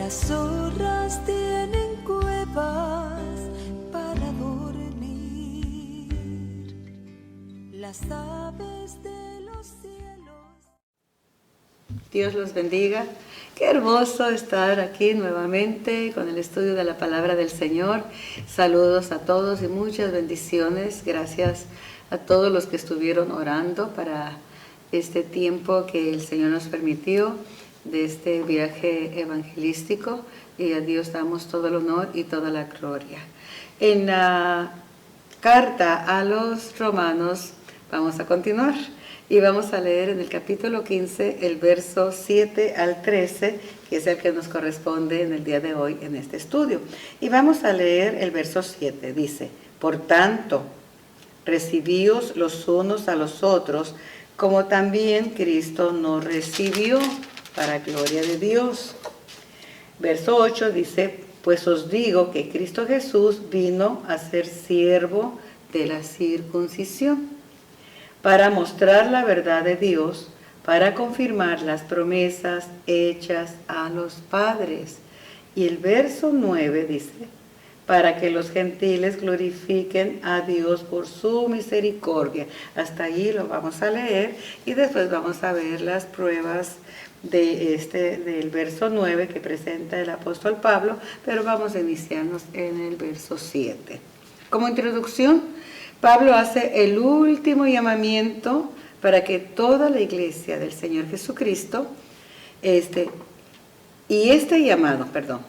Las zorras tienen cuevas para dormir, las aves de los cielos. Dios los bendiga. Qué hermoso estar aquí nuevamente con el estudio de la palabra del Señor. Saludos a todos y muchas bendiciones. Gracias a todos los que estuvieron orando para este tiempo que el Señor nos permitió de este viaje evangelístico, y a Dios damos todo el honor y toda la gloria. En la carta a los romanos vamos a continuar y vamos a leer en el capítulo 15 el verso 7 al 13, que es el que nos corresponde en el día de hoy en este estudio. Y vamos a leer el verso 7, dice: por tanto, recibíos los unos a los otros, como también Cristo nos recibió, para gloria de Dios. Verso 8 dice: pues os digo que Cristo Jesús vino a ser siervo de la circuncisión, para mostrar la verdad de Dios, para confirmar las promesas hechas a los padres. Y el verso 9 dice: para que los gentiles glorifiquen a Dios por su misericordia. Hasta ahí lo vamos a leer y después vamos a ver las pruebas del verso 9 que presenta el apóstol Pablo, pero vamos a iniciarnos en el verso 7. Como introducción, Pablo hace el último llamamiento para que toda la iglesia del Señor Jesucristo,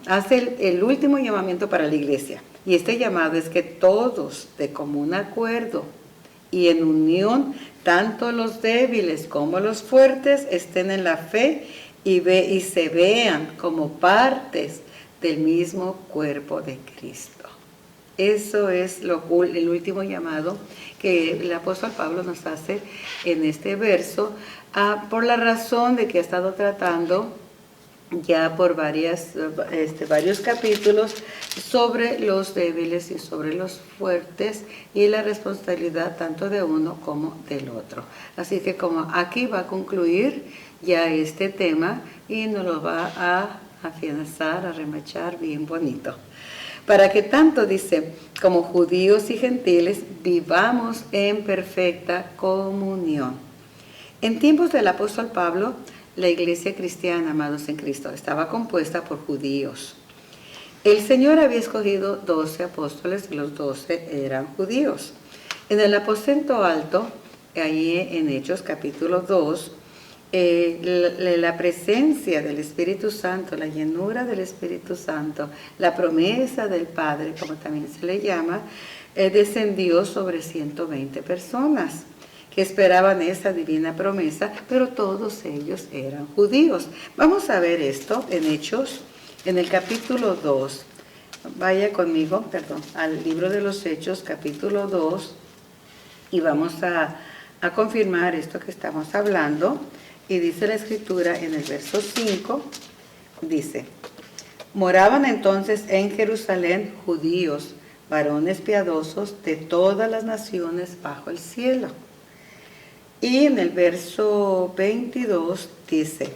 hace el último llamamiento para la iglesia. Y este llamado es que todos, de común acuerdo y en unión, tanto los débiles como los fuertes, estén en la fe y se vean como partes del mismo cuerpo de Cristo. Eso es el último llamado que el apóstol Pablo nos hace en este verso, por la razón de que ha estado tratando ya por varios capítulos sobre los débiles y sobre los fuertes y la responsabilidad tanto de uno como del otro. Así que como aquí va a concluir ya este tema y nos lo va a afianzar, a remachar bien bonito. Para que tanto, dice, como judíos y gentiles vivamos en perfecta comunión. En tiempos del apóstol Pablo, la iglesia cristiana, amados en Cristo, estaba compuesta por judíos. El Señor había escogido 12 apóstoles y los 12 eran judíos. En el aposento alto, allí en Hechos capítulo 2, la presencia del Espíritu Santo, la llenura del Espíritu Santo, la promesa del Padre, como también se le llama, descendió sobre 120 personas que esperaban esa divina promesa, pero todos ellos eran judíos. Vamos a ver esto en Hechos, en el capítulo 2. Vaya conmigo, al libro de los Hechos, capítulo 2, y vamos a confirmar esto que estamos hablando. Y dice la Escritura en el verso 5, dice: moraban entonces en Jerusalén judíos, varones piadosos de todas las naciones bajo el cielo. Y en el verso 22 dice: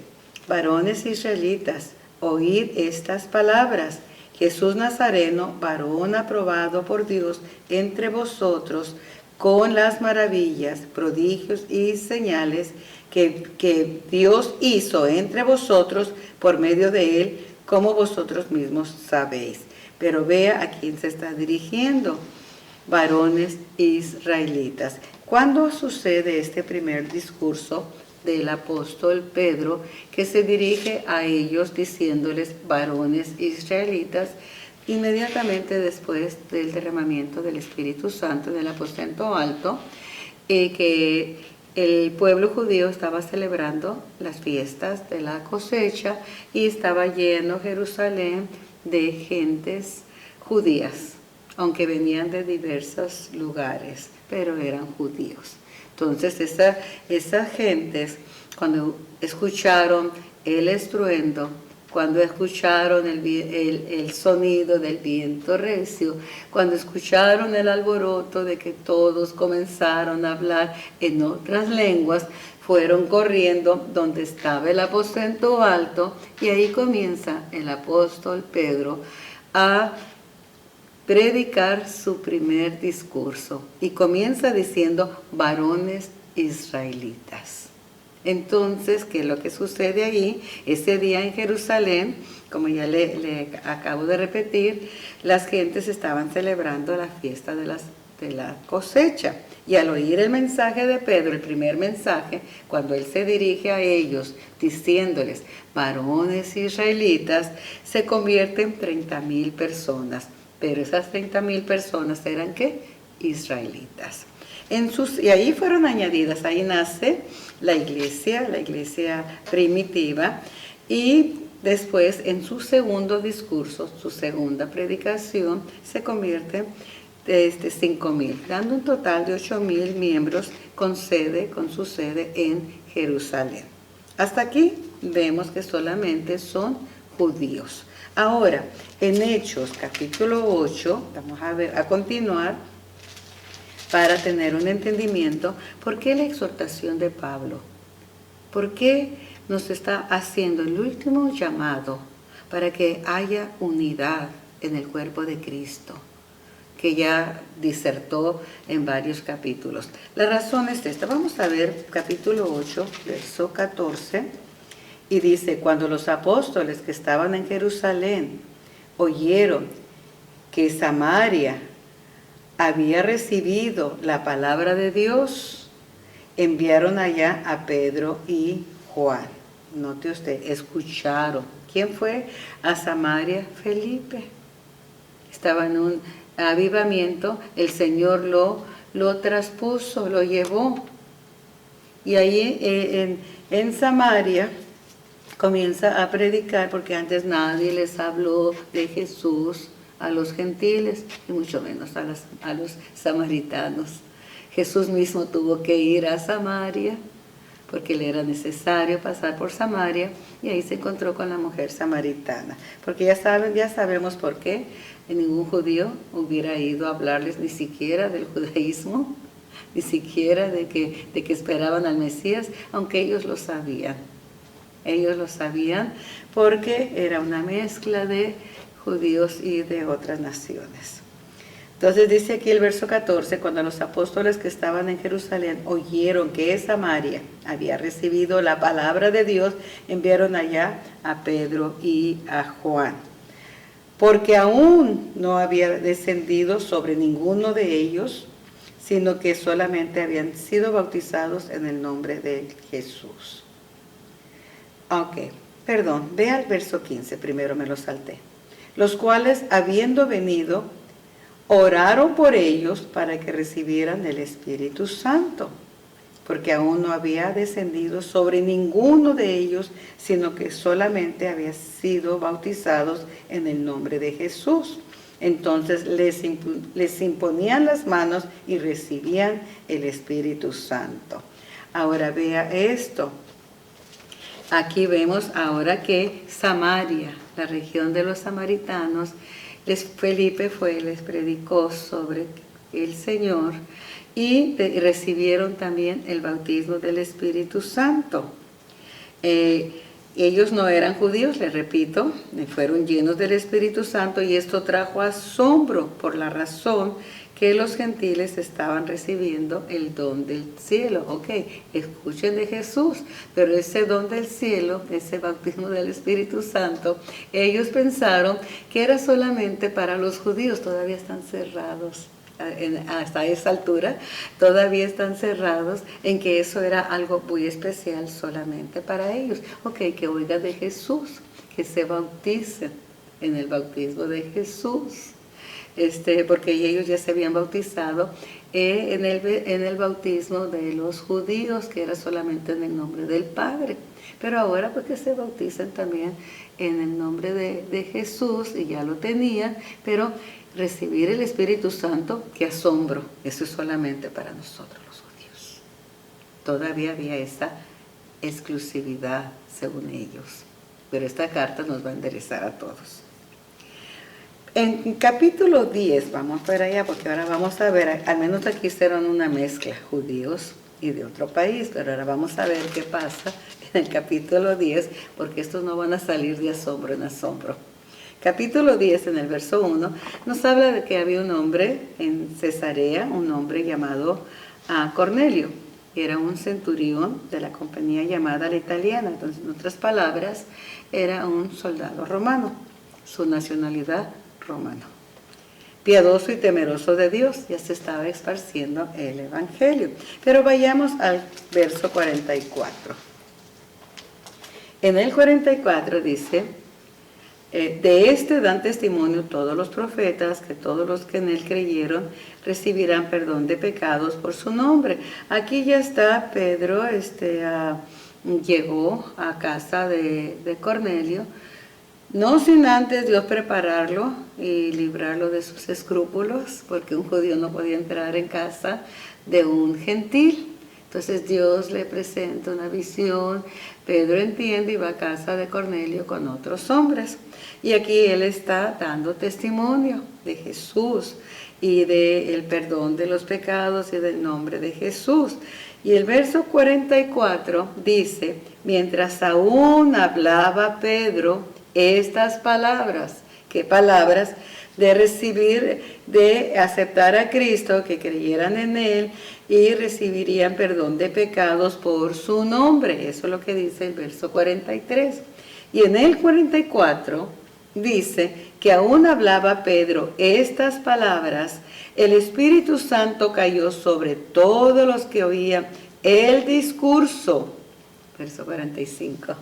varones israelitas, oíd estas palabras. Jesús Nazareno, varón aprobado por Dios entre vosotros, con las maravillas, prodigios y señales que Dios hizo entre vosotros por medio de él, como vosotros mismos sabéis. Pero vea a quién se está dirigiendo: varones israelitas. ¿Cuándo sucede este primer discurso del apóstol Pedro, que se dirige a ellos diciéndoles varones israelitas? Inmediatamente después del derramamiento del Espíritu Santo en el aposento alto, que el pueblo judío estaba celebrando las fiestas de la cosecha y estaba lleno Jerusalén de gentes judías, aunque venían de diversos lugares, pero eran judíos. Entonces esas gentes, cuando escucharon el estruendo, cuando escucharon el sonido del viento recio, cuando escucharon el alboroto de que todos comenzaron a hablar en otras lenguas, fueron corriendo donde estaba el aposento alto y ahí comienza el apóstol Pedro a predicar su primer discurso y comienza diciendo varones israelitas. Entonces, ¿qué es lo que sucede ahí? Ese día en Jerusalén, como ya le acabo de repetir, las gentes estaban celebrando la fiesta de la cosecha. Y al oír el mensaje de Pedro, el primer mensaje, cuando él se dirige a ellos diciéndoles, varones israelitas, se convierten 30,000 personas. Pero esas 30,000 personas eran, ¿qué? Israelitas. Y ahí fueron añadidas, ahí nace la iglesia primitiva, y después en su segundo discurso, su segunda predicación, se convierte 5,000, dando un total de 8,000 miembros con su sede en Jerusalén. Hasta aquí vemos que solamente son judíos. Ahora, en Hechos capítulo 8, vamos a continuar para tener un entendimiento. ¿Por qué la exhortación de Pablo? ¿Por qué nos está haciendo el último llamado para que haya unidad en el cuerpo de Cristo, que ya disertó en varios capítulos? La razón es esta. Vamos a ver capítulo 8, verso 14, y dice, cuando los apóstoles que estaban en Jerusalén oyeron que Samaria había recibido la palabra de Dios, enviaron allá a Pedro y Juan. Note usted, escucharon. ¿Quién fue a Samaria? Felipe. Estaba en un avivamiento, el Señor lo traspuso, lo llevó. Y ahí en Samaria comienza a predicar, porque antes nadie les habló de Jesús a los gentiles, y mucho menos a los samaritanos. Jesús mismo tuvo que ir a Samaria, porque le era necesario pasar por Samaria, y ahí se encontró con la mujer samaritana. Porque ya sabemos por qué ningún judío hubiera ido a hablarles ni siquiera del judaísmo, ni siquiera de que esperaban al Mesías, aunque ellos lo sabían. Ellos lo sabían porque era una mezcla de judíos y de otras naciones. Entonces dice aquí el verso 14, cuando los apóstoles que estaban en Jerusalén oyeron que Samaria había recibido la palabra de Dios, enviaron allá a Pedro y a Juan, porque aún no había descendido sobre ninguno de ellos, sino que solamente habían sido bautizados en el nombre de Jesús. Vea el verso 15, primero me lo salté. Los cuales, habiendo venido, oraron por ellos para que recibieran el Espíritu Santo, porque aún no había descendido sobre ninguno de ellos, sino que solamente habían sido bautizados en el nombre de Jesús. Entonces les imponían las manos y recibían el Espíritu Santo. Ahora vea esto. Aquí vemos ahora que Samaria, la región de los samaritanos, Felipe les predicó sobre el Señor, y recibieron también el bautismo del Espíritu Santo. Ellos no eran judíos, les repito, fueron llenos del Espíritu Santo, y esto trajo asombro por la razón que los gentiles estaban recibiendo el don del cielo. Escuchen de Jesús, pero ese don del cielo, ese bautismo del Espíritu Santo, ellos pensaron que era solamente para los judíos. Todavía están cerrados. Hasta esa altura todavía están cerrados en que eso era algo muy especial solamente para ellos. Que oigan de Jesús, que se bauticen en el bautismo de Jesús, porque ellos ya se habían bautizado en el bautismo de los judíos, que era solamente en el nombre del Padre. Pero ahora pues que se bauticen también en el nombre de Jesús, y ya lo tenían, pero recibir el Espíritu Santo, qué asombro, eso es solamente para nosotros los judíos. Todavía había esa exclusividad según ellos, pero esta carta nos va a enderezar a todos. En capítulo 10, vamos para allá, porque ahora vamos a ver, al menos aquí hicieron una mezcla, judíos y de otro país. Pero ahora vamos a ver qué pasa en el capítulo 10, porque estos no van a salir de asombro en asombro. Capítulo 10, en el verso 1, nos habla de que había un hombre en Cesarea, un hombre llamado Cornelio. Era un centurión de la compañía llamada la italiana. Entonces, en otras palabras, era un soldado romano, su nacionalidad romana. Piadoso y temeroso de Dios, ya se estaba esparciendo el evangelio. Pero vayamos al verso 44. En el 44 dice: de este dan testimonio todos los profetas, que todos los que en él creyeron recibirán perdón de pecados por su nombre. Aquí ya está Pedro, llegó a casa de Cornelio, no sin antes Dios prepararlo y librarlo de sus escrúpulos, porque un judío no podía entrar en casa de un gentil. Entonces Dios le presenta una visión, Pedro entiende y va a casa de Cornelio con otros hombres. Y aquí él está dando testimonio de Jesús y del perdón de los pecados y del nombre de Jesús. Y el verso 44 dice: mientras aún hablaba Pedro estas palabras. ¿Qué palabras? De recibir, de aceptar a Cristo, que creyeran en Él y recibirían perdón de pecados por su nombre. Eso es lo que dice el verso 43. Y en el 44 dice que aún hablaba Pedro estas palabras, el Espíritu Santo cayó sobre todos los que oían el discurso. Verso 45.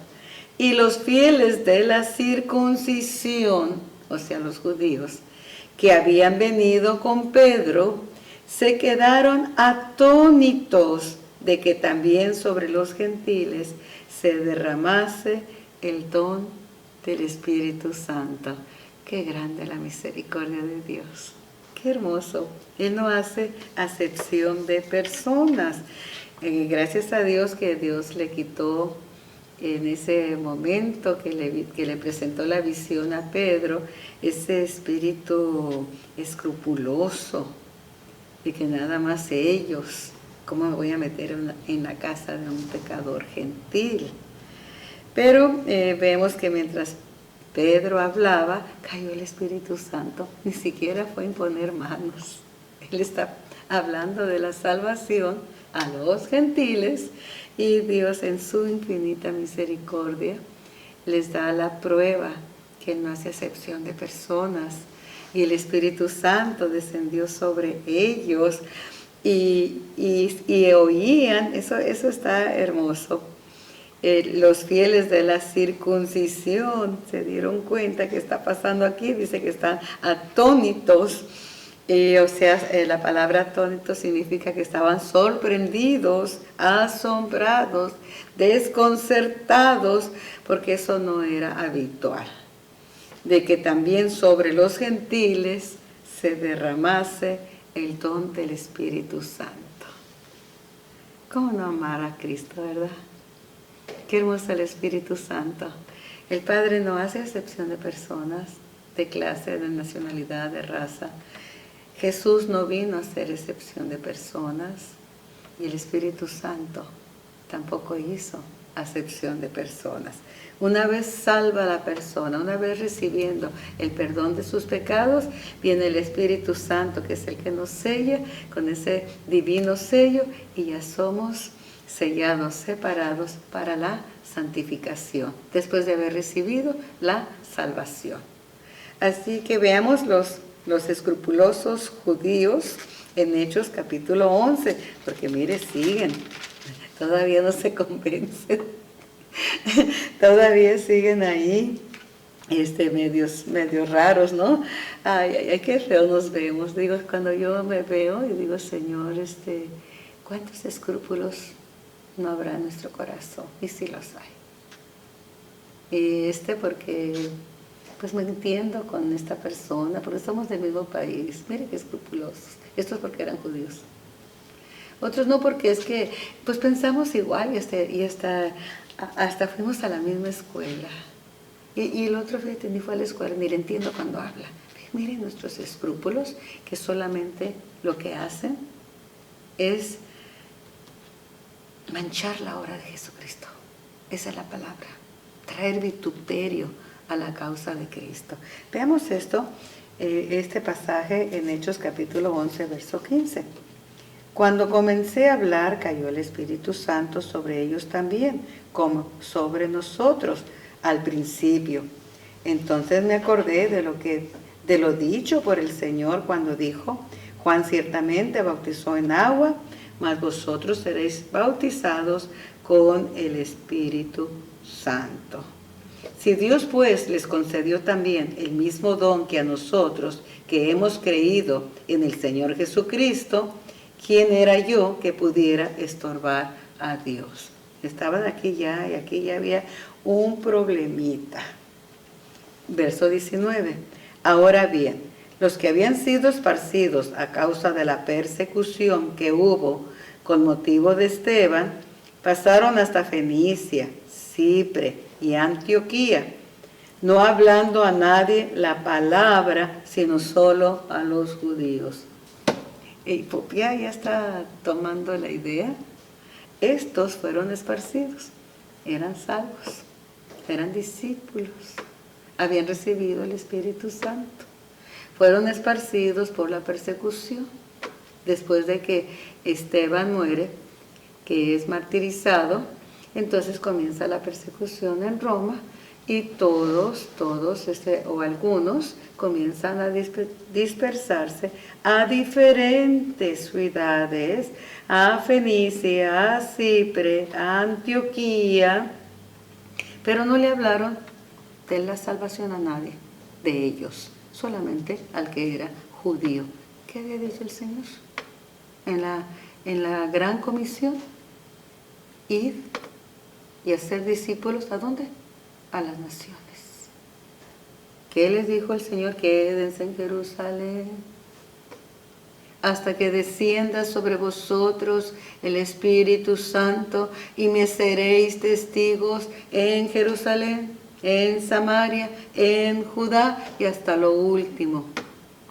Y los fieles de la circuncisión, o sea, los judíos, que habían venido con Pedro, se quedaron atónitos de que también sobre los gentiles se derramase el don del Espíritu Santo. Qué grande la misericordia de Dios. Qué hermoso. Él no hace acepción de personas. Gracias a Dios que Dios le quitó en ese momento que le presentó la visión a Pedro, ese espíritu escrupuloso de que nada más ellos, ¿cómo me voy a meter en la casa de un pecador gentil? Pero vemos que mientras Pedro hablaba, cayó el Espíritu Santo, ni siquiera fue a imponer manos. Él está hablando de la salvación a los gentiles, y Dios en su infinita misericordia les da la prueba que Él no hace acepción de personas, y el Espíritu Santo descendió sobre ellos y oían. Eso está hermoso. Los fieles de la circuncisión se dieron cuenta que está pasando aquí, dice que están atónitos. La palabra atónito significa que estaban sorprendidos, asombrados, desconcertados, porque eso no era habitual. De que también sobre los gentiles se derramase el don del Espíritu Santo. ¿Cómo no amar a Cristo, verdad? Qué hermoso el Espíritu Santo. El Padre no hace excepción de personas, de clase, de nacionalidad, de raza. Jesús no vino a hacer excepción de personas, y el Espíritu Santo tampoco hizo acepción de personas. Una vez salva a la persona, una vez recibiendo el perdón de sus pecados, viene el Espíritu Santo, que es el que nos sella con ese divino sello, y ya somos sellados, separados para la santificación, después de haber recibido la salvación. Así que veamos los escrupulosos judíos en Hechos capítulo 11, porque mire, siguen, todavía no se convencen, todavía siguen ahí, medios raros, ¿no? Ay, qué feo nos vemos. Digo, cuando yo me veo y digo, Señor, ¿cuántos escrúpulos no habrá en nuestro corazón? Y sí los hay. Y porque pues me entiendo con esta persona, porque somos del mismo país. Mire qué escrupulosos. Estos porque eran judíos. Otros no, porque es que pues pensamos igual, y hasta fuimos a la misma escuela. Y el otro, fíjate, ni fue a la escuela, ni le entiendo cuando habla. Miren nuestros escrúpulos, que solamente lo que hacen es manchar la obra de Jesucristo. Esa es la palabra. Traer vituperio a la causa de Cristo. Veamos esto, este pasaje en Hechos capítulo 11, verso 15. Cuando comencé a hablar, cayó el Espíritu Santo sobre ellos también, como sobre nosotros al principio. Entonces me acordé de lo dicho por el Señor cuando dijo: Juan ciertamente bautizó en agua, mas vosotros seréis bautizados con el Espíritu Santo. Si Dios pues les concedió también el mismo don que a nosotros, que hemos creído en el Señor Jesucristo, ¿quién era yo que pudiera estorbar a Dios? Estaban aquí ya, y aquí ya había un problemita. Verso 19. Ahora bien, los que habían sido esparcidos a causa de la persecución que hubo con motivo de Esteban, pasaron hasta Fenicia, Chipre y Antioquía, no hablando a nadie la palabra, sino solo a los judíos. Popia ya está tomando la idea. Estos fueron esparcidos, eran salvos, eran discípulos, habían recibido el Espíritu Santo, fueron esparcidos por la persecución. Después de que Esteban muere, que es martirizado, entonces comienza la persecución en Roma y todos, o algunos, comienzan a dispersarse a diferentes ciudades, a Fenicia, a Chipre, a Antioquía, pero no le hablaron de la salvación a nadie de ellos, solamente al que era judío. ¿Qué había dicho el Señor? En la gran comisión, id y hacer discípulos, ¿a dónde? A las naciones. ¿Qué les dijo el Señor? Quédense en Jerusalén hasta que descienda sobre vosotros el Espíritu Santo y me seréis testigos en Jerusalén, en Samaria, en Judá y hasta lo último.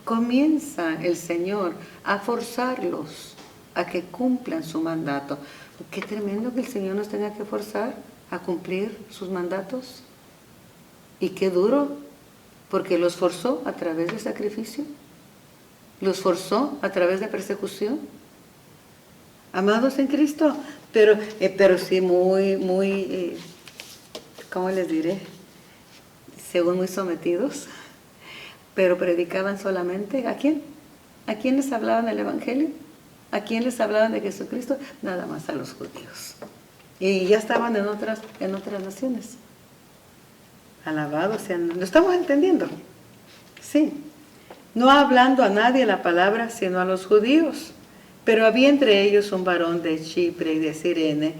Comienza el Señor a forzarlos a que cumplan su mandato. Qué tremendo que el Señor nos tenga que forzar a cumplir sus mandatos. Y qué duro, porque los forzó a través de sacrificio, los forzó a través de persecución. Amados en Cristo, pero sí muy, ¿cómo les diré? Según muy sometidos, pero predicaban solamente, ¿a quién? ¿A quién les hablaban del Evangelio? ¿A quién les hablaban de Jesucristo? Nada más a los judíos. Y ya estaban en otras naciones. Alabado sea, ¿lo estamos entendiendo? Sí. No hablando a nadie la palabra, sino a los judíos. Pero había entre ellos un varón de Chipre y de Cirene,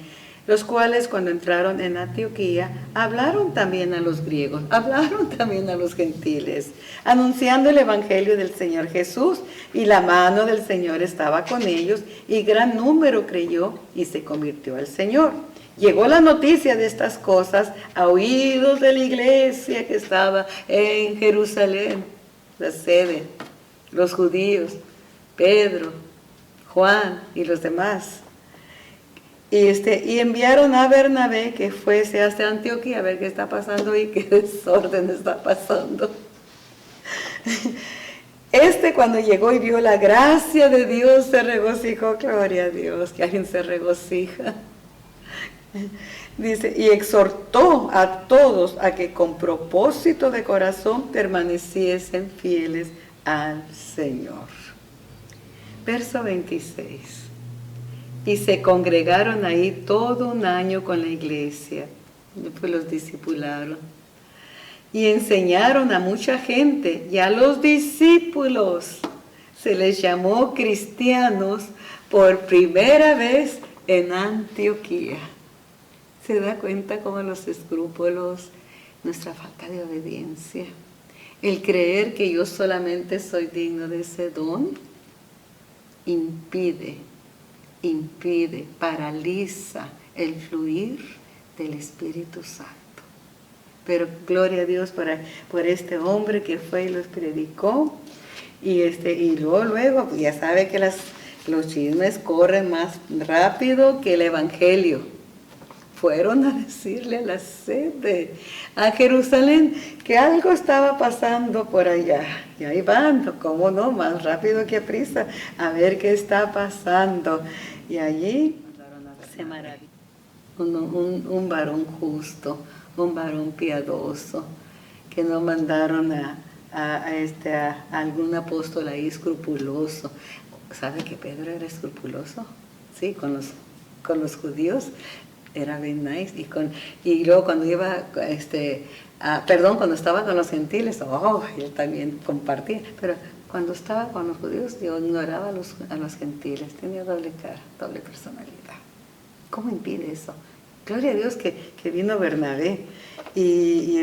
los cuales cuando entraron en Antioquía, hablaron también a los griegos, hablaron también a los gentiles, anunciando el evangelio del Señor Jesús, y la mano del Señor estaba con ellos, y gran número creyó y se convirtió al Señor. Llegó la noticia de estas cosas a oídos de la iglesia que estaba en Jerusalén, la sede, los judíos, Pedro, Juan y los demás. Y enviaron a Bernabé que fuese hasta Antioquía a ver qué está pasando y qué desorden está pasando. Cuando llegó y vio la gracia de Dios, se regocijó. Gloria a Dios, que alguien se regocija. Dice, y exhortó a todos a que con propósito de corazón permaneciesen fieles al Señor. Verso 26. Y se congregaron ahí todo un año con la iglesia. Después los discipularon. Y enseñaron a mucha gente. Y a los discípulos se les llamó cristianos por primera vez en Antioquía. ¿Se da cuenta cómo los escrúpulos, nuestra falta de obediencia, el creer que yo solamente soy digno de ese don, impide, paraliza el fluir del Espíritu Santo? Pero gloria a Dios por este hombre que fue y los predicó. Y luego, pues ya sabe que los chismes corren más rápido que el Evangelio. Fueron a decirle a la sede, a Jerusalén, que algo estaba pasando por allá. Y ahí van, cómo no, más rápido que prisa, a ver qué está pasando. Y allí se maravilló. Un varón justo, un varón piadoso, que no mandaron a algún apóstol ahí escrupuloso. ¿Sabe que Pedro era escrupuloso? Sí, con los judíos era bien nice. Y luego cuando iba, cuando estaba con los gentiles, él también compartía. Pero cuando estaba con los judíos, yo ignoraba a los gentiles. Tenía doble cara, doble personalidad. ¿Cómo impide eso? Gloria a Dios que vino Bernabé. Y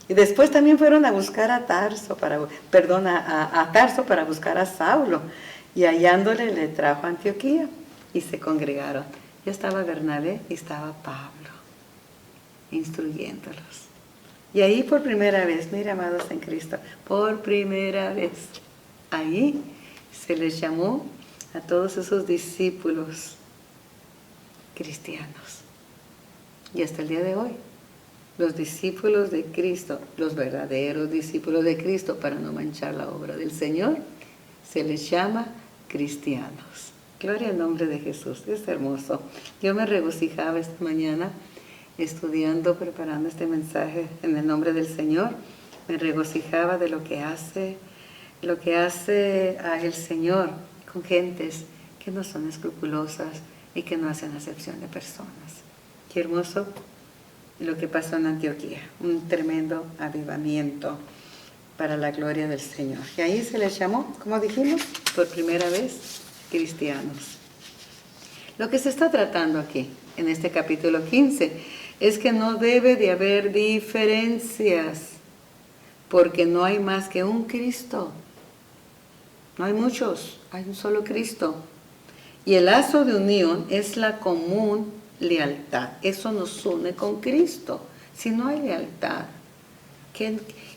después también fueron a buscar a Tarso para buscar a Saulo. Y hallándole le trajo a Antioquía y se congregaron. Ya estaba Bernabé y estaba Pablo instruyéndolos. Y ahí por primera vez, mire amados en Cristo, por primera vez, ahí se les llamó a todos esos discípulos cristianos. Y hasta el día de hoy, los discípulos de Cristo, los verdaderos discípulos de Cristo, para no manchar la obra del Señor, se les llama cristianos. Gloria al nombre de Jesús, es hermoso. Yo me regocijaba esta mañana estudiando, preparando este mensaje en el nombre del Señor. Me regocijaba de lo que hace el Señor con gentes que no son escrupulosas y que no hacen acepción de personas. Qué hermoso lo que pasó en Antioquía, un tremendo avivamiento para la gloria del Señor. Y ahí se les llamó, como dijimos, por primera vez, cristianos. Lo que se está tratando aquí, en este capítulo 15, es que no debe de haber diferencias, porque no hay más que un Cristo. No hay muchos, hay un solo Cristo. Y el lazo de unión es la común lealtad. Eso nos une con Cristo. Si no hay lealtad,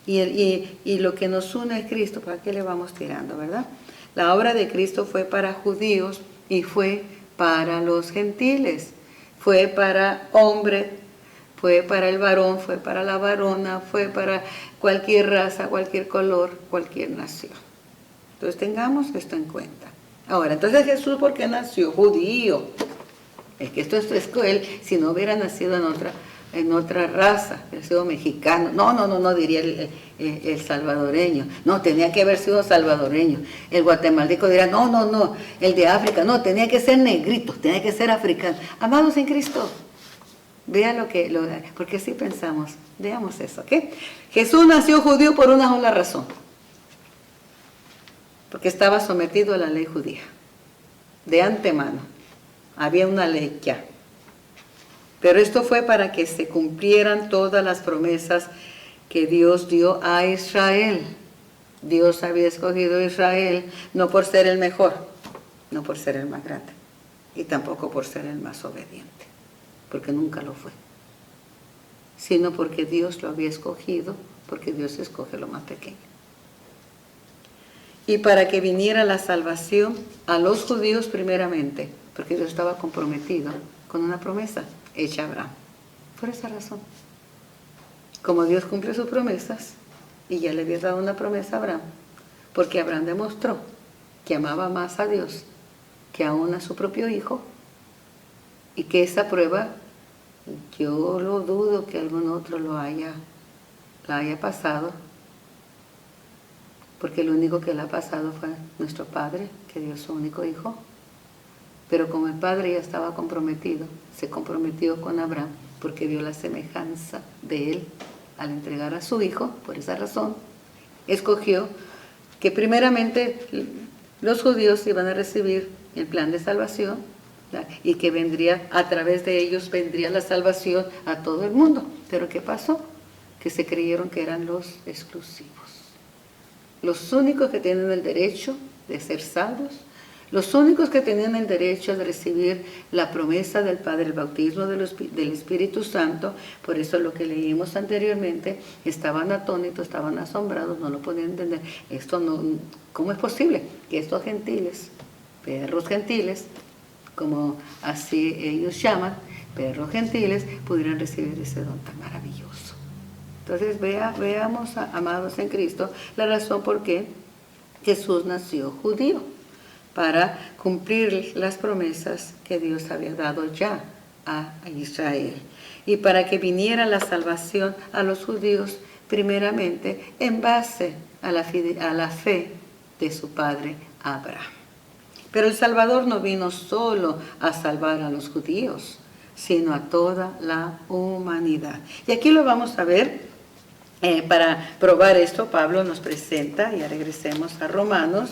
y lo que nos une es Cristo, ¿para qué le vamos tirando, verdad? La obra de Cristo fue para judíos y fue para los gentiles. Fue para hombre, fue para el varón, fue para la varona, fue para cualquier raza, cualquier color, cualquier nación. Entonces tengamos esto en cuenta. Ahora, entonces Jesús, ¿por qué nació judío? Es que esto es él, si no hubiera nacido en otra raza, hubiera sido mexicano. No, diría el salvadoreño. No, tenía que haber sido salvadoreño. El guatemalteco diría, no, el de África. No, tenía que ser negrito, tenía que ser africano. Amados en Cristo, vean porque así pensamos. Veamos eso, ¿ok? Jesús nació judío por una sola razón. Porque estaba sometido a la ley judía. De antemano. Había una ley ya. Pero esto fue para que se cumplieran todas las promesas que Dios dio a Israel. Dios había escogido a Israel no por ser el mejor, no por ser el más grande, y tampoco por ser el más obediente, porque nunca lo fue, sino porque Dios lo había escogido, porque Dios escoge lo más pequeño. Y para que viniera la salvación a los judíos primeramente, porque Dios estaba comprometido con una promesa hecha a Abraham. Por esa razón. Como Dios cumple sus promesas, y ya le había dado una promesa a Abraham, porque Abraham demostró que amaba más a Dios que aún a su propio hijo, y que esa prueba, yo lo dudo que algún otro la haya pasado, porque lo único que la ha pasado fue nuestro Padre, que dio su único hijo. Pero como el Padre ya estaba comprometido, se comprometió con Abraham, porque vio la semejanza de él al entregar a su hijo. Por esa razón, escogió que primeramente los judíos iban a recibir el plan de salvación, ¿verdad? Y que vendría, a través de ellos vendría la salvación a todo el mundo. Pero ¿qué pasó? Que se creyeron que eran los exclusivos, los únicos que tienen el derecho de ser salvos, los únicos que tenían el derecho de recibir la promesa del Padre, el bautismo del Espíritu Santo. Por eso lo que leímos anteriormente, estaban atónitos, estaban asombrados, no lo podían entender. Esto no, ¿cómo es posible que estos gentiles perros gentiles, como así ellos llaman, perros gentiles, pudieran recibir ese don tan maravilloso. Entonces veamos, amados en Cristo, la razón por qué Jesús nació judío, para cumplir las promesas que Dios había dado ya a Israel, y para que viniera la salvación a los judíos primeramente en base a la fe de su padre Abraham. Pero el Salvador no vino solo a salvar a los judíos, sino a toda la humanidad. Y aquí lo vamos a ver. Para probar esto, Pablo nos presenta, ya regresemos a Romanos,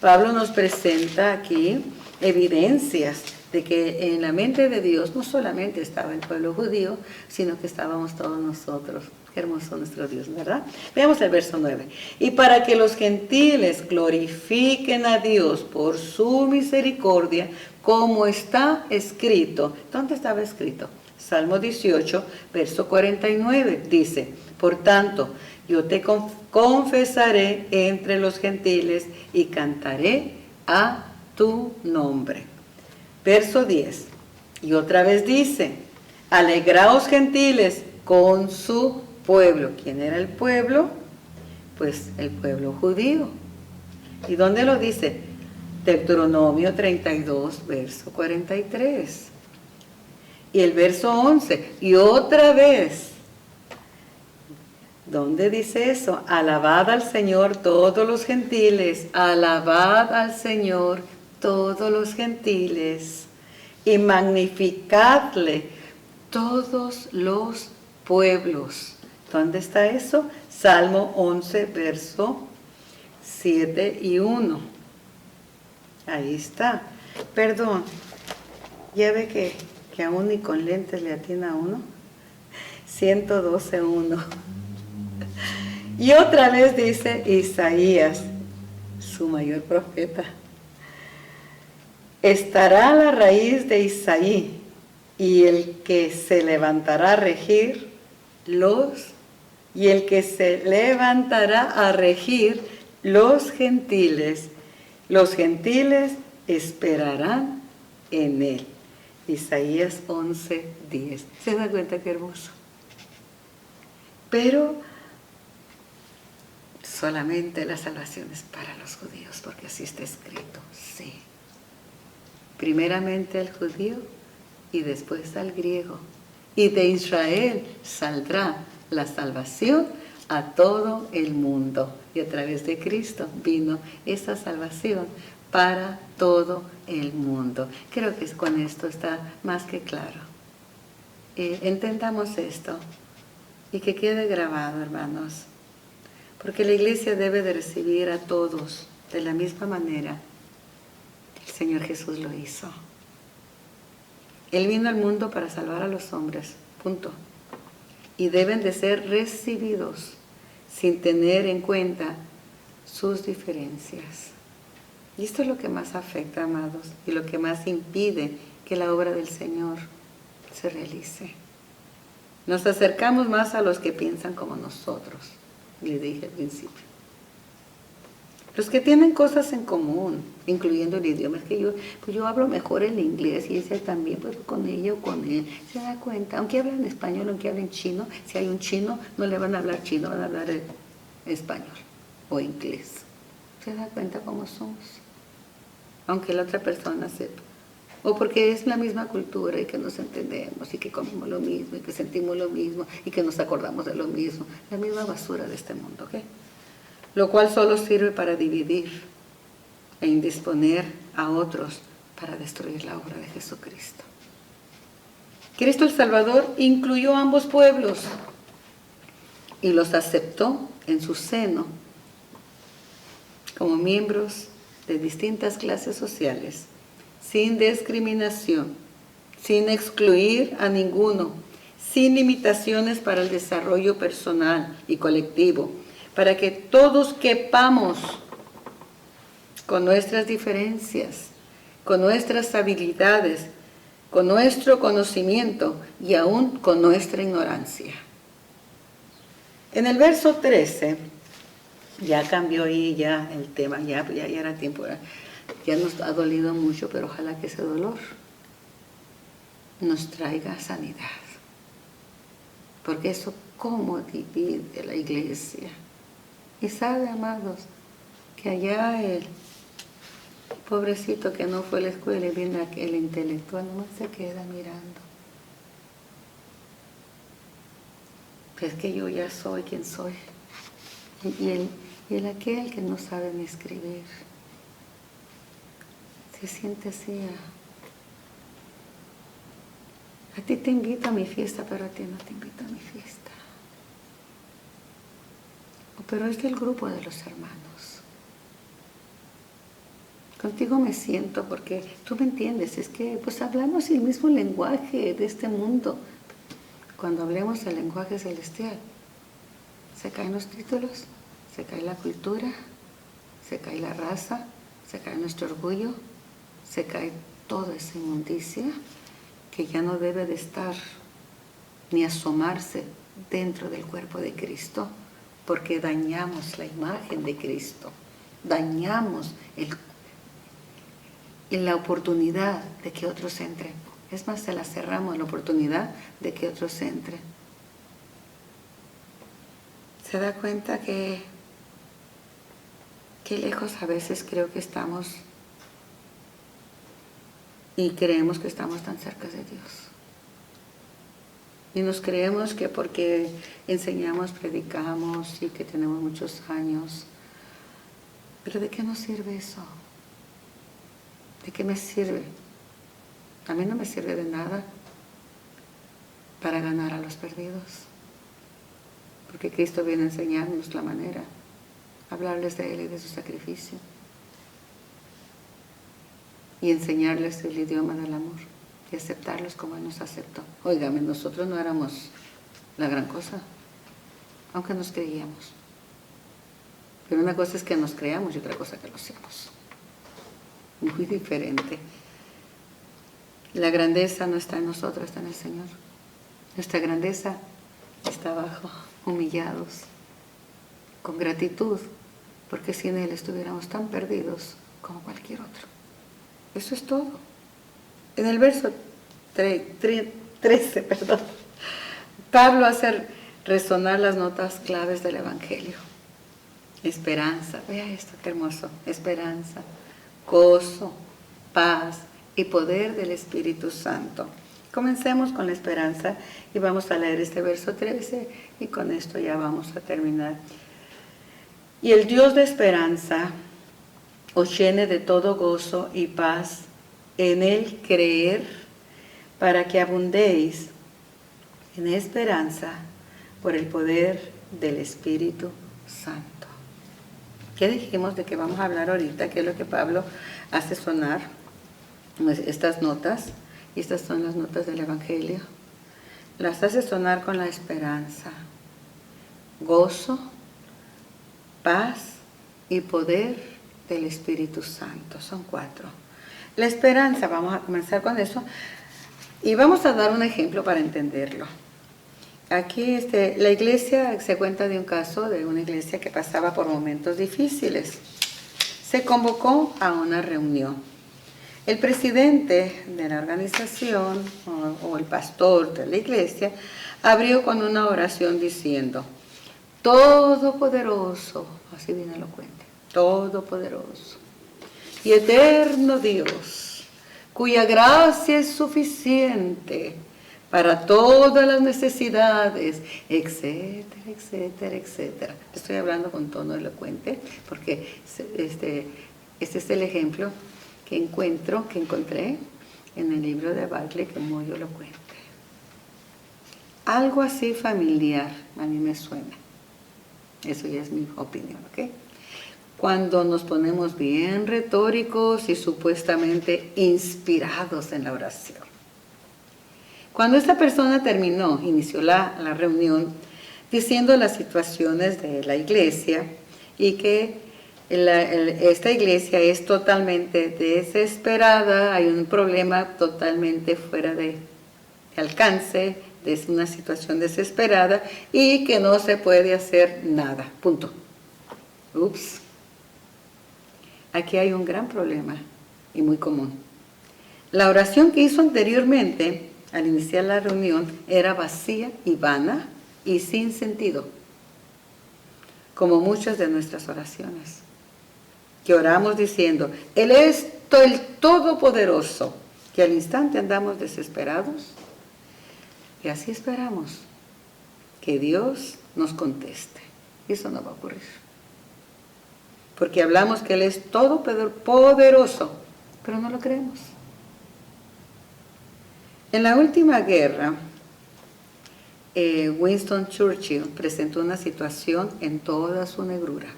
Pablo nos presenta aquí evidencias de que en la mente de Dios no solamente estaba el pueblo judío, sino que estábamos todos nosotros. Qué hermoso nuestro Dios, ¿verdad? Veamos el verso 9. Y para que los gentiles glorifiquen a Dios por su misericordia, como está escrito. ¿Dónde estaba escrito? Salmo 18, verso 49, dice: por tanto, yo te confesaré entre los gentiles y cantaré a tu nombre. Verso 10, y otra vez dice: alegraos gentiles con su pueblo. ¿Quién era el pueblo? Pues el pueblo judío. ¿Y dónde lo dice? Deuteronomio 32, verso 43. Y el verso 11, y otra vez, ¿dónde dice eso? Alabad al Señor todos los gentiles, alabad al Señor todos los gentiles, y magnificadle todos los pueblos. ¿Dónde está eso? Salmo 11, verso 7 y 1. Ahí está. Perdón, ya ve que aún ni con lentes le atina a uno. 112, 1. Y otra vez dice Isaías, su mayor profeta: estará la raíz de Isaí, y el que se levantará a regir los gentiles esperarán en él. Isaías 11, 10. ¿Se da cuenta qué hermoso? Pero solamente la salvación es para los judíos, porque así está escrito, sí. Primeramente al judío y después al griego. Y de Israel saldrá la salvación a todo el mundo. Y a través de Cristo vino esa salvación para todo el mundo. Creo que con esto está más que claro. Entendamos esto y que quede grabado, hermanos, porque la iglesia debe de recibir a todos de la misma manera que el Señor Jesús lo hizo. Él vino al mundo para salvar a los hombres, punto. Y deben de ser recibidos sin tener en cuenta sus diferencias. Y esto es lo que más afecta, amados, y lo que más impide que la obra del Señor se realice. Nos acercamos más a los que piensan como nosotros, le dije al principio. Los que tienen cosas en común, incluyendo el idioma. Es que yo hablo mejor el inglés y ese también, pues con ella o con él. Se da cuenta, aunque hablen español, aunque hablen chino, si hay un chino, no le van a hablar chino, van a hablar español o inglés. Se da cuenta cómo somos, aunque la otra persona sepa. O porque es la misma cultura y que nos entendemos y que comemos lo mismo y que sentimos lo mismo y que nos acordamos de lo mismo. La misma basura de este mundo, ¿ok? Lo cual solo sirve para dividir e indisponer a otros para destruir la obra de Jesucristo. Cristo el Salvador incluyó a ambos pueblos y los aceptó en su seno como miembros de distintas clases sociales, sin discriminación, sin excluir a ninguno, sin limitaciones para el desarrollo personal y colectivo, para que todos quepamos con nuestras diferencias, con nuestras habilidades, con nuestro conocimiento y aún con nuestra ignorancia. En el verso 13, ya cambió ahí ya el tema, ya era tiempo. ya nos ha dolido mucho, pero ojalá que ese dolor nos traiga sanidad. Porque eso cómo divide la iglesia. Y sabe, amados, que allá el pobrecito que no fue a la escuela y viene el intelectual, nomás se queda mirando. Es que yo ya soy quien soy. Y el aquel que no sabe ni escribir, se siente así. A ti te invito a mi fiesta, pero a ti no te invito a mi fiesta. Pero es del grupo de los hermanos. Contigo me siento porque tú me entiendes, es que pues hablamos el mismo lenguaje de este mundo. Cuando hablemos el lenguaje celestial, se caen los títulos, se cae la cultura, se cae la raza, se cae nuestro orgullo, se cae toda esa inmundicia que ya no debe de estar ni asomarse dentro del cuerpo de Cristo, porque dañamos la imagen de Cristo, dañamos la oportunidad de que otros entren. Es más, se la cerramos la oportunidad de que otros entren. Se da cuenta que lejos a veces creo que estamos y creemos que estamos tan cerca de Dios. Y nos creemos que porque enseñamos, predicamos y que tenemos muchos años. Pero ¿de qué nos sirve eso? ¿De qué me sirve? A mí no me sirve de nada para ganar a los perdidos. Porque Cristo viene a enseñarnos la manera, hablarles de Él y de su sacrificio. Y enseñarles el idioma del amor y aceptarlos como Él nos aceptó. Óigame, nosotros no éramos la gran cosa, aunque nos creíamos. Pero una cosa es que nos creamos y otra cosa que lo seamos. Muy diferente. La grandeza no está en nosotros, está en el Señor. Nuestra grandeza está abajo, humillados, con gratitud, porque sin Él estuviéramos tan perdidos como cualquier otro. Eso es todo. En el verso 13, Pablo hace resonar las notas claves del Evangelio. Esperanza, vea esto, qué hermoso. Esperanza, gozo, paz y poder del Espíritu Santo. Comencemos con la esperanza y vamos a leer este verso 13 y con esto ya vamos a terminar. Y el Dios de esperanza os llene de todo gozo y paz en Él creer, para que abundéis en esperanza por el poder del Espíritu Santo. ¿Qué dijimos de que vamos a hablar ahorita? ¿Qué es lo que Pablo hace sonar? Estas notas, y estas son las notas del Evangelio, las hace sonar con la esperanza, gozo, paz y poder del Espíritu Santo. Son 4. La esperanza, vamos a comenzar con eso y vamos a dar un ejemplo para entenderlo. Aquí la iglesia se cuenta de un caso de una iglesia que pasaba por momentos difíciles. Se convocó a una reunión. El presidente de la organización o el pastor de la iglesia abrió con una oración diciendo: Todopoderoso, así bien elocuente, Todopoderoso y eterno Dios, cuya gracia es suficiente para todas las necesidades, etcétera, etcétera, etcétera. Estoy hablando con tono elocuente porque este es el ejemplo que encontré en el libro de Barclay, que es muy elocuente. Algo así familiar a mí me suena. Eso ya es mi opinión, ¿ok? Cuando nos ponemos bien retóricos y supuestamente inspirados en la oración. Cuando esta persona inició la reunión diciendo las situaciones de la iglesia y que esta iglesia es totalmente desesperada, hay un problema totalmente fuera de alcance, es una situación desesperada y que no se puede hacer nada, punto. Ups. Aquí hay un gran problema y muy común. La oración que hizo anteriormente, al iniciar la reunión, era vacía y vana y sin sentido, como muchas de nuestras oraciones, que oramos diciendo, Él es el Todopoderoso, que al instante andamos desesperados y así esperamos que Dios nos conteste. Y eso no va a ocurrir. Porque hablamos que Él es todopoderoso, pero no lo creemos. En la última guerra, Winston Churchill presentó una situación en toda su negrura,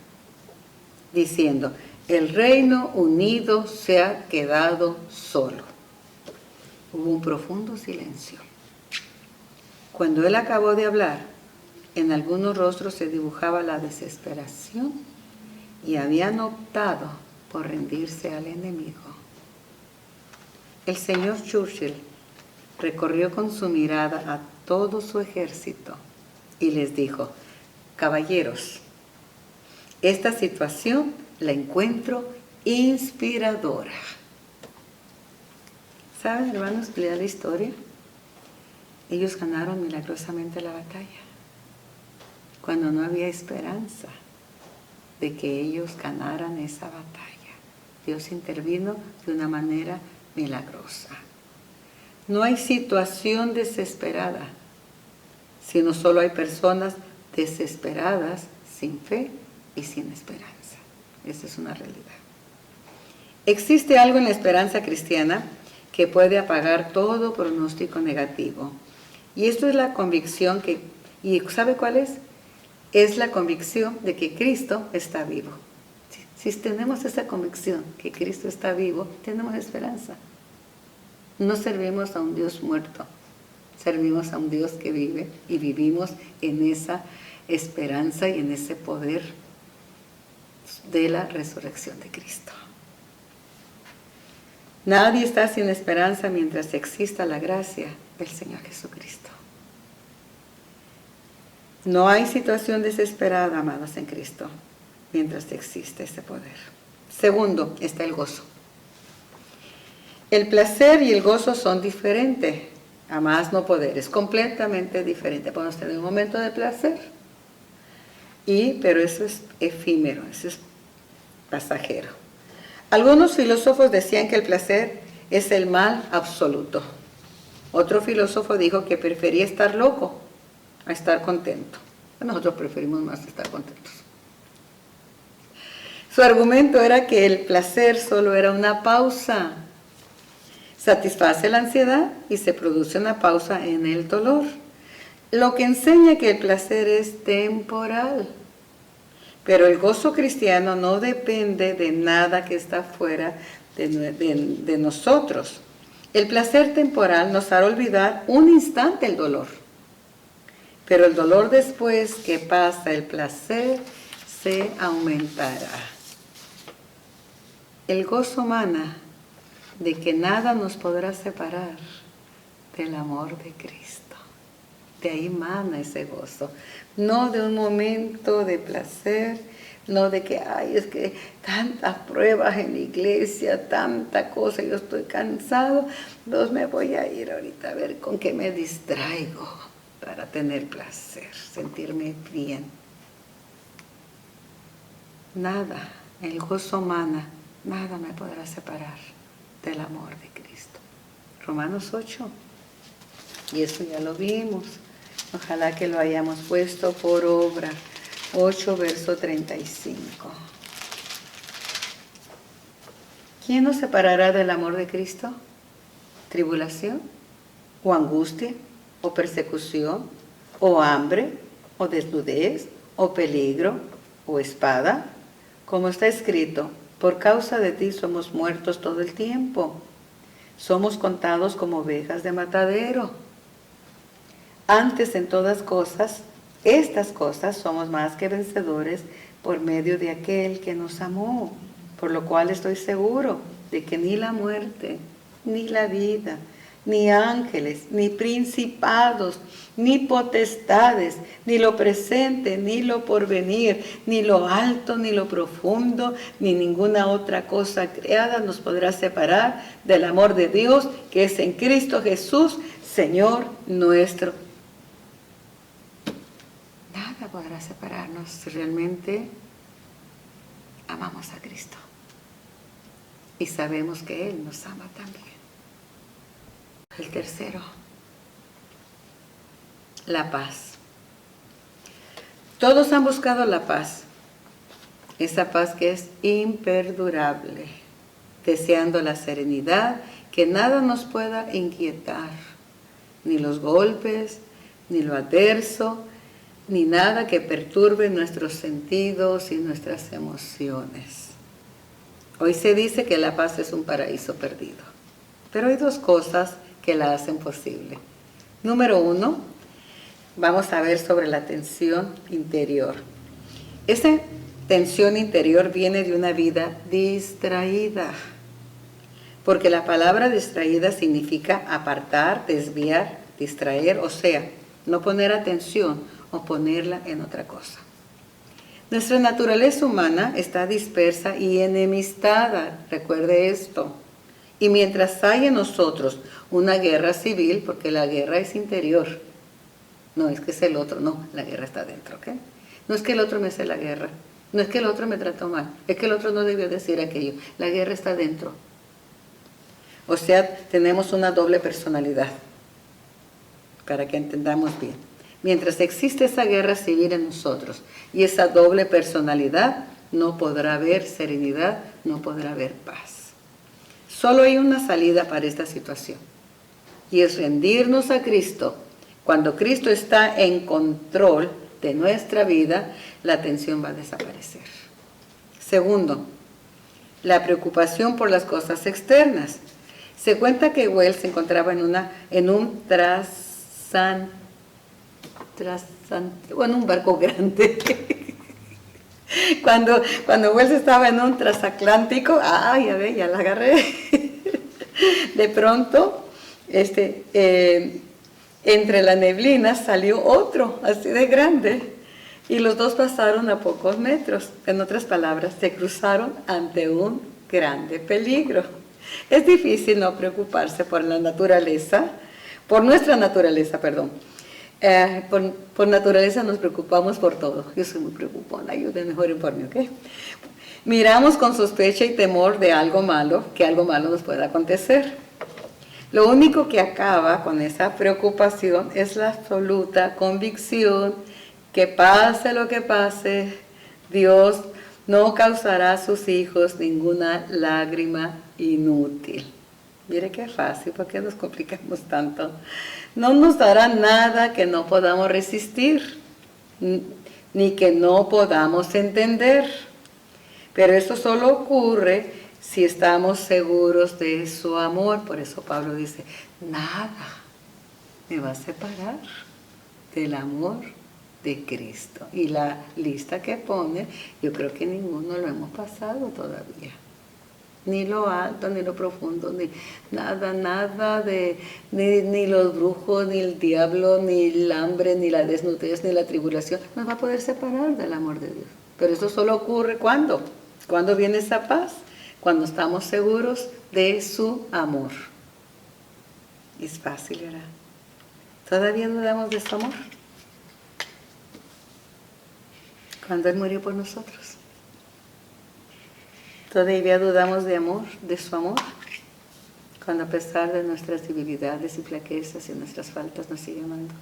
diciendo, el Reino Unido se ha quedado solo. Hubo un profundo silencio. Cuando él acabó de hablar, en algunos rostros se dibujaba la desesperación y habían optado por rendirse al enemigo. El señor Churchill recorrió con su mirada a todo su ejército y les dijo, caballeros, esta situación la encuentro inspiradora. ¿Saben, hermanos, leer la historia? Ellos ganaron milagrosamente la batalla, cuando no había esperanza de que ellos ganaran esa batalla. Dios intervino de una manera milagrosa. No hay situación desesperada, sino solo hay personas desesperadas, sin fe y sin esperanza. Esa es una realidad. Existe algo en la esperanza cristiana que puede apagar todo pronóstico negativo. Y esto es la convicción ¿y sabe cuál es? Es la convicción de que Cristo está vivo. Si tenemos esa convicción que Cristo está vivo, tenemos esperanza. No servimos a un Dios muerto, servimos a un Dios que vive y vivimos en esa esperanza y en ese poder de la resurrección de Cristo. Nadie está sin esperanza mientras exista la gracia del Señor Jesucristo. No hay situación desesperada, amados, en Cristo, mientras existe ese poder. Segundo, está el gozo. El placer y el gozo son diferentes, a más no poder, es completamente diferente. Podemos tener un momento de placer, pero eso es efímero, eso es pasajero. Algunos filósofos decían que el placer es el mal absoluto. Otro filósofo dijo que prefería estar loco a estar contento. Nosotros preferimos más estar contentos. Su argumento era que el placer solo era una pausa. Satisface la ansiedad y se produce una pausa en el dolor. Lo que enseña que el placer es temporal. Pero el gozo cristiano no depende de nada que está fuera de nosotros. El placer temporal nos hará olvidar un instante el dolor. Pero el dolor después que pasa el placer se aumentará. El gozo mana de que nada nos podrá separar del amor de Cristo. De ahí mana ese gozo. No de un momento de placer, no de que, es que tantas pruebas en la iglesia, tanta cosa, yo estoy cansado, entonces me voy a ir ahorita a ver con qué me distraigo para tener placer, sentirme bien. Nada, el gozo mana, nada me podrá separar del amor de Cristo. Romanos 8, y eso ya lo vimos. Ojalá que lo hayamos puesto por obra. 8, verso 35. ¿Quién nos separará del amor de Cristo? ¿Tribulación? ¿O angustia? ¿O persecución? ¿O hambre? ¿O desnudez? ¿O peligro? ¿O espada? Como está escrito, por causa de ti somos muertos todo el tiempo. Somos contados como ovejas de matadero. Antes en todas cosas, estas cosas somos más que vencedores por medio de aquel que nos amó, por lo cual estoy seguro de que ni la muerte, ni la vida, ni ángeles, ni principados, ni potestades, ni lo presente, ni lo porvenir, ni lo alto, ni lo profundo, ni ninguna otra cosa creada nos podrá separar del amor de Dios que es en Cristo Jesús, Señor nuestro. Nada podrá separarnos si realmente amamos a Cristo. Y sabemos que Él nos ama también. El tercero, la paz. Todos han buscado la paz, esa paz que es imperdurable, deseando la serenidad, que nada nos pueda inquietar, ni los golpes, ni lo adverso, ni nada que perturbe nuestros sentidos y nuestras emociones. Hoy se dice que la paz es un paraíso perdido, pero hay dos cosas que la hacen posible. Número 1, vamos a ver sobre la tensión interior. Esa tensión interior viene de una vida distraída, porque la palabra distraída significa apartar, desviar, distraer, o sea, no poner atención o ponerla en otra cosa. Nuestra naturaleza humana está dispersa y enemistada, recuerde esto. Y mientras hay en nosotros una guerra civil, porque la guerra es interior, no es que es el otro, no, la guerra está dentro, ¿ok? No es que el otro me hace la guerra, no es que el otro me trató mal, es que el otro no debió decir aquello, la guerra está dentro. O sea, tenemos una doble personalidad, para que entendamos bien. Mientras existe esa guerra civil en nosotros y esa doble personalidad, no podrá haber serenidad, no podrá haber paz. Solo hay una salida para esta situación y es rendirnos a Cristo. Cuando Cristo está en control de nuestra vida, la tensión va a desaparecer. Segundo, la preocupación por las cosas externas. Se cuenta que Wells se encontraba en un barco grande. Cuando Wells estaba en un transatlántico, ya la agarré. De pronto, entre la neblina salió otro, así de grande, y los dos pasaron a pocos metros. En otras palabras, se cruzaron ante un grande peligro. Es difícil no preocuparse por la naturaleza, por nuestra naturaleza, perdón. Por naturaleza nos preocupamos por todo. Yo soy muy preocupona, ayúdenme, mejoren por mí, ¿ok? Miramos con sospecha y temor de algo malo, que algo malo nos pueda acontecer. Lo único que acaba con esa preocupación es la absoluta convicción que pase lo que pase, Dios no causará a sus hijos ninguna lágrima inútil. Mire qué fácil, ¿por qué nos complicamos tanto? No nos dará nada que no podamos resistir, ni que no podamos entender. Pero esto solo ocurre si estamos seguros de su amor. Por eso Pablo dice, nada me va a separar del amor de Cristo. Y la lista que pone, yo creo que ninguno lo hemos pasado todavía. Ni lo alto, ni lo profundo, ni nada ni los brujos, ni el diablo, ni el hambre, ni la desnudez, ni la tribulación, nos va a poder separar del amor de Dios. Pero eso solo ocurre ¿cuándo? ¿Cuándo viene esa paz? Cuando estamos seguros de su amor. Es fácil, ¿verdad? ¿Todavía dudamos de su amor? Cuando Él murió por nosotros. Todavía dudamos de amor, de su amor, cuando a pesar de nuestras debilidades y flaquezas y nuestras faltas nos sigue amando.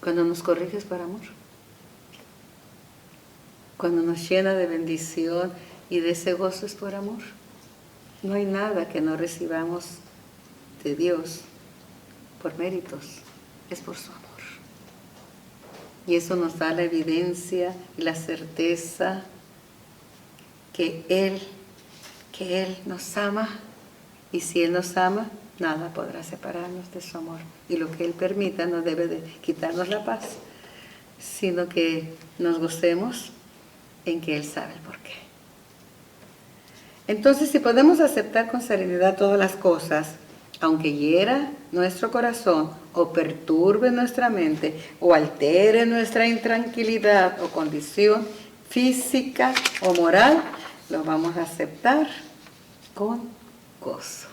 Cuando nos corriges por amor. Cuando nos llena de bendición y de ese gozo es por amor. No hay nada que no recibamos de Dios por méritos, es por su amor. Y eso nos da la evidencia y la certeza que Él nos ama, y si Él nos ama, nada podrá separarnos de su amor. Y lo que Él permita no debe de quitarnos la paz, sino que nos gocemos en que Él sabe el porqué. Entonces, si podemos aceptar con serenidad todas las cosas, aunque hiera nuestro corazón o perturbe nuestra mente o altere nuestra intranquilidad o condición física o moral, lo vamos a aceptar con gozo.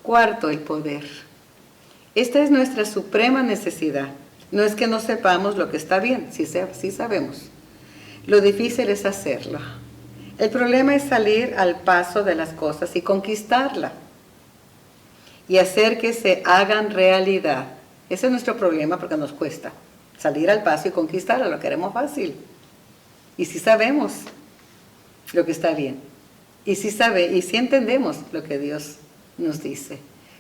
Cuarto, el poder. Esta es nuestra suprema necesidad. No es que no sepamos lo que está bien, sí sabemos. Lo difícil es hacerlo. El problema es salir al paso de las cosas y conquistarla y hacer que se hagan realidad. Ese es nuestro problema porque nos cuesta salir al paso y conquistarla, lo queremos fácil. Y sí sabemos lo que está bien. Y sí entendemos lo que Dios nos dice.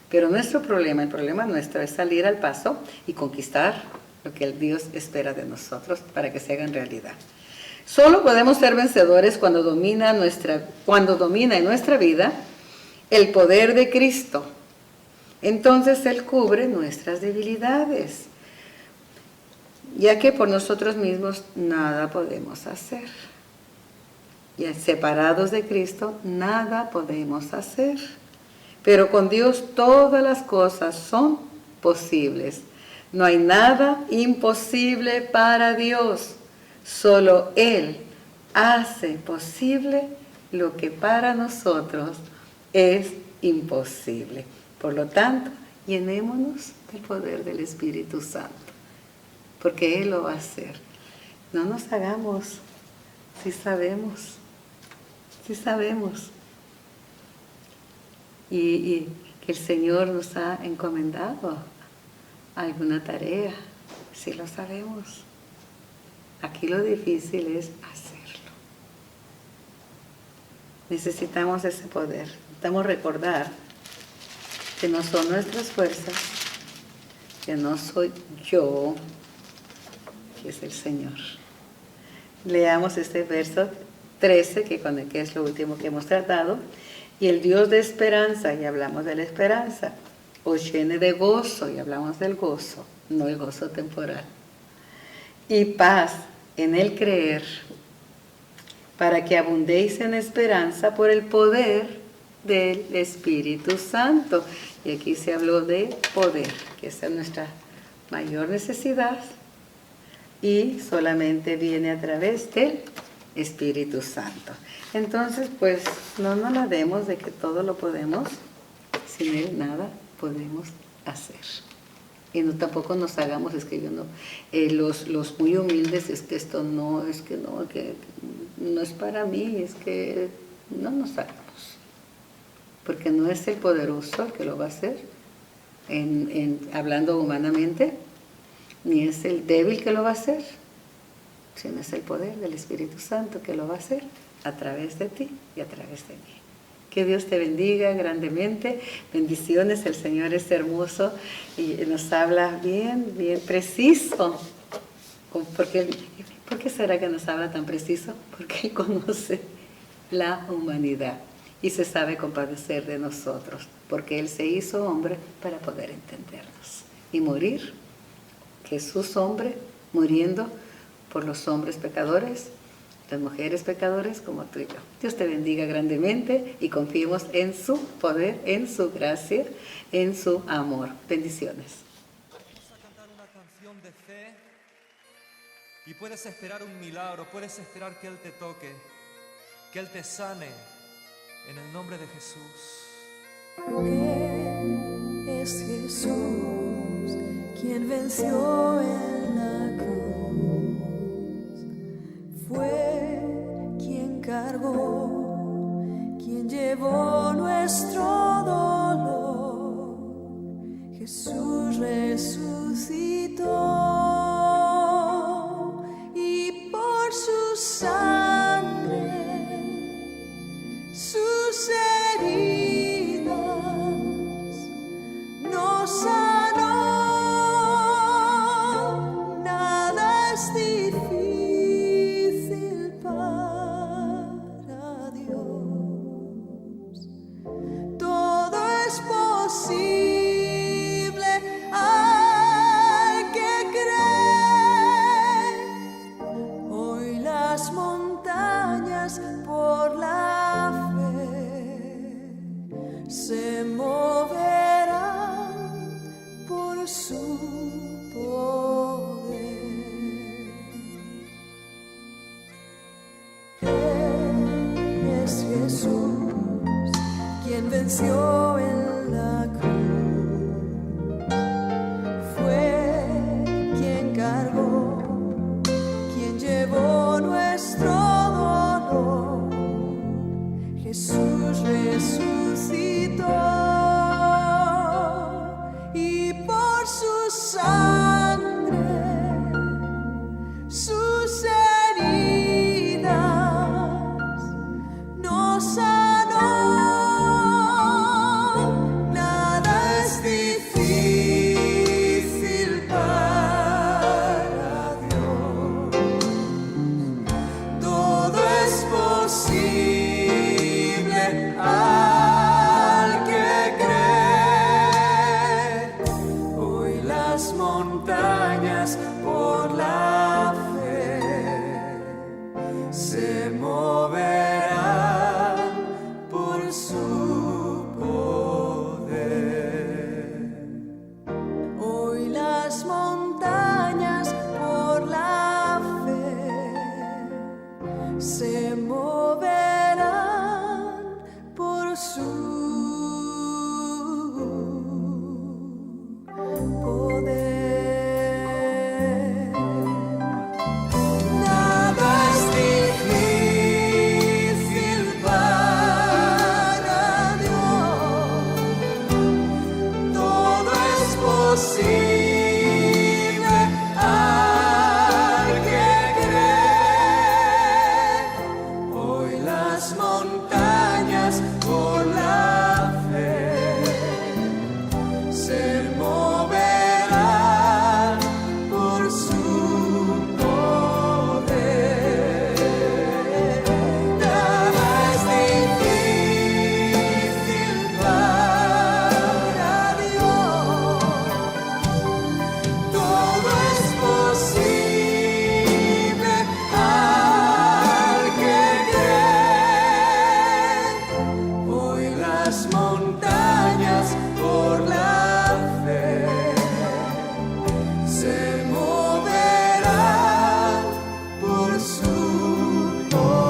Pero nuestro problema, el problema nuestro es salir al paso y conquistar lo que el Dios espera de nosotros para que se hagan realidad. Solo podemos ser vencedores cuando domina en nuestra vida el poder de Cristo. Entonces Él cubre nuestras debilidades, ya que por nosotros mismos nada podemos hacer. Y separados de Cristo, nada podemos hacer. Pero con Dios todas las cosas son posibles. No hay nada imposible para Dios. Solo Él hace posible lo que para nosotros es imposible. Por lo tanto, llenémonos del poder del Espíritu Santo, porque Él lo va a hacer. No nos hagamos, si sabemos. Y que el Señor nos ha encomendado alguna tarea, si lo sabemos. Aquí lo difícil es hacerlo. Necesitamos ese poder. Necesitamos recordar que no son nuestras fuerzas, que no soy yo, que es el Señor. Leamos este verso 13, que es lo último que hemos tratado. Y el Dios de esperanza, y hablamos de la esperanza, os llene de gozo, y hablamos del gozo, no el gozo temporal, y paz en el creer, para que abundéis en esperanza por el poder del Espíritu Santo. Y aquí se habló de poder, que esa es nuestra mayor necesidad, y solamente viene a través del Espíritu Santo. Entonces, pues, no nos la demos de que todo lo podemos, sin Él nada podemos hacer. Y no tampoco nos hagamos, es que yo no, los muy humildes, es que esto no, es que no es para mí, es que no nos hagamos. Porque no es el poderoso el que lo va a hacer, hablando humanamente, ni es el débil que lo va a hacer, sino es el poder del Espíritu Santo que lo va a hacer a través de ti y a través de mí. Que Dios te bendiga grandemente. Bendiciones, el Señor es hermoso y nos habla bien preciso. ¿Por qué será que nos habla tan preciso? Porque Él conoce la humanidad y se sabe compadecer de nosotros, porque Él se hizo hombre para poder entendernos y morir. Jesús hombre, muriendo por los hombres pecadores, las mujeres pecadores como tú y yo. Dios te bendiga grandemente y confiemos en su poder, en su gracia, en su amor. Bendiciones. Vamos a cantar una canción de fe y puedes esperar un milagro, puedes esperar que Él te toque, que Él te sane en el nombre de Jesús. Él es Jesús quien venció en la cruz. Fue quien cargó, quien llevó nuestro dolor. Jesús resucitó y por su sangre, sus heridas nos sanó. Jesús, quien venció en la cruz. Fue quien cargó, quien llevó nuestro dolor. Jesús resucitó y por su sangre, sus heridas nos sanó. Nada es difícil para Dios, todo es posible al que cree. Hoy las montañas por la fe se moverán por su poder. Hoy las montañas por la fe se moverán por su poder. Nada es difícil para Dios, todo es posible al que cree. Hoy las montañas por la fe se moverán por su poder. Nada es difícil para Dios, todo es posible al que cree. Hoy las montañas por la fe se moverán por su poder.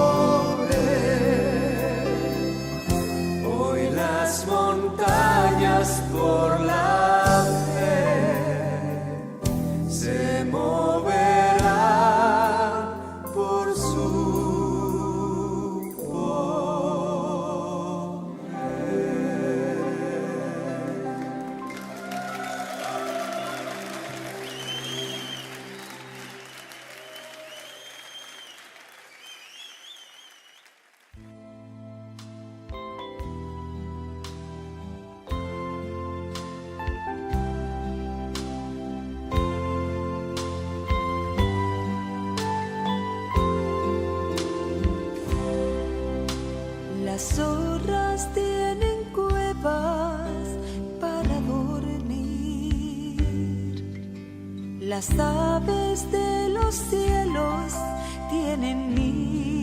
Hoy las montañas por la fe se moverán por su Las zorras tienen cuevas para dormir. Las aves de los cielos tienen nidos